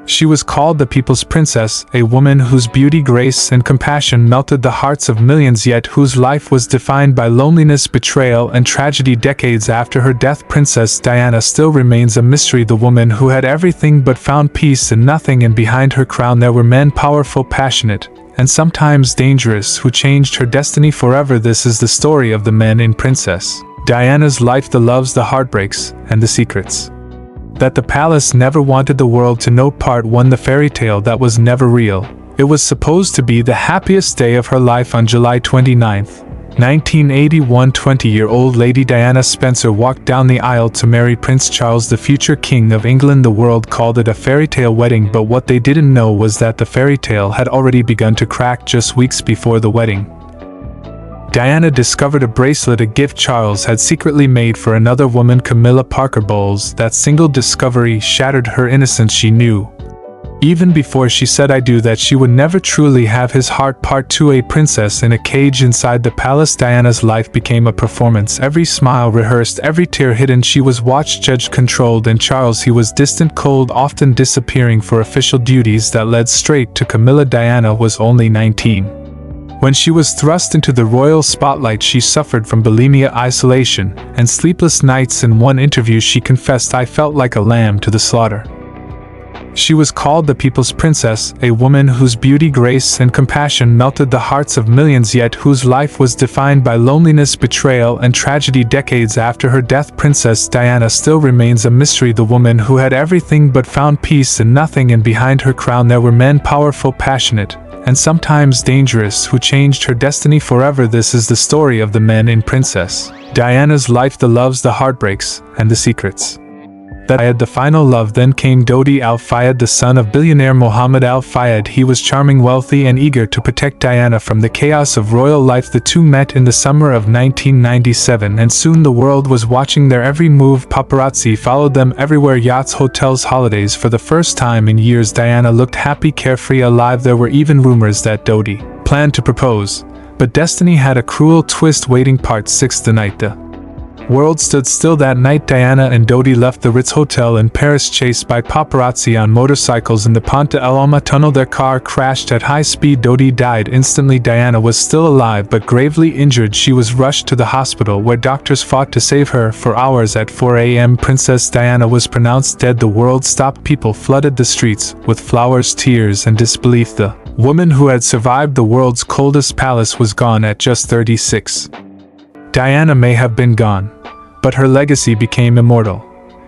She was called the People's Princess, a woman whose beauty, grace, and compassion melted the hearts of millions, yet whose life was defined by loneliness, betrayal, and tragedy. Decades after her death, Princess Diana still remains a mystery, the woman who had everything but found peace in nothing, and behind her crown there were men powerful, passionate, and sometimes dangerous, who changed her destiny forever. This is the story of the men in Princess Diana's life, the loves, the heartbreaks, and the secrets that the palace never wanted the world to know. Part 1: The fairy tale that was never real. It was supposed to be the happiest day of her life on July 29, 1981. 20-year-old Lady Diana Spencer walked down the aisle to marry Prince Charles, the future King of England. The world called it a fairy tale wedding, but what they didn't know was that the fairy tale had already begun to crack just weeks before the wedding. Diana discovered a bracelet, a gift Charles had secretly made for another woman, Camilla Parker Bowles. That single discovery shattered her innocence. She knew, even before she said "I do," that she would never truly have his heart. Part 2: A princess in a cage inside the palace. Diana's life became a performance. Every smile rehearsed, every tear hidden. She was watched, judged, controlled, and Charles, he was distant, cold, often disappearing for official duties that led straight to Camilla. Diana was only 19. When she was thrust into the royal spotlight, she suffered from bulimia, isolation, and sleepless nights. In one interview she confessed, "I felt like a lamb to the slaughter." She was called the People's Princess, a woman whose beauty, grace, and compassion melted the hearts of millions, yet whose life was defined by loneliness, betrayal, and tragedy. Decades after her death, Princess Diana still remains a mystery, the woman who had everything but found peace in nothing, and behind her crown there were men powerful, passionate, and sometimes dangerous, who changed her destiny forever. This is the story of the men in Princess Diana's life, the loves, the heartbreaks, and the secrets that had the final love. Then came Dodi Al Fayed, the son of billionaire Mohammed Al Fayed. He was charming, wealthy, and eager to protect Diana from the chaos of royal life. The two met in the summer of 1997, and soon the world was watching their every move. Paparazzi followed them everywhere, yachts, hotels, holidays. For the first time in years, Diana looked happy, carefree, alive. There were even rumors that Dodi planned to propose, but destiny had a cruel twist waiting. Part 6: The night the world stood still. That night, Diana and Dodi left the Ritz Hotel in Paris, chased by paparazzi on motorcycles in the Pont de l'Alma tunnel. Their car crashed at high speed. Dodi died instantly. Diana was still alive but gravely injured. She was rushed to the hospital, where doctors fought to save her for hours. At 4 a.m., Princess Diana was pronounced dead. The world stopped. People flooded the streets with flowers, tears, and disbelief. The woman who had survived the world's coldest palace was gone at just 36. Diana may have been gone, but her legacy became immortal.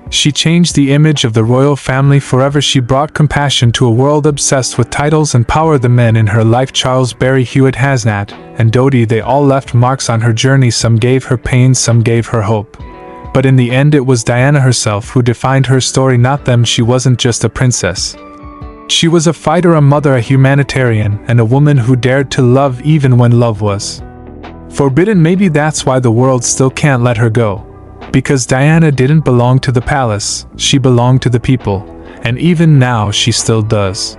She changed the image of the royal family forever. She brought compassion to a world obsessed with titles and power. The men in her life, Charles, Barry, Hewitt, Hasnat, and Dodi, they all left marks on her journey. Some gave her pain, some gave her hope. But in the end, it was Diana herself who defined her story, not them. She wasn't just a princess. She was a fighter, a mother, a humanitarian, and a woman who dared to love even when love was forbidden. Maybe that's why the world still can't let her go. Because Diana didn't belong to the palace, she belonged to the people, and even now she still does.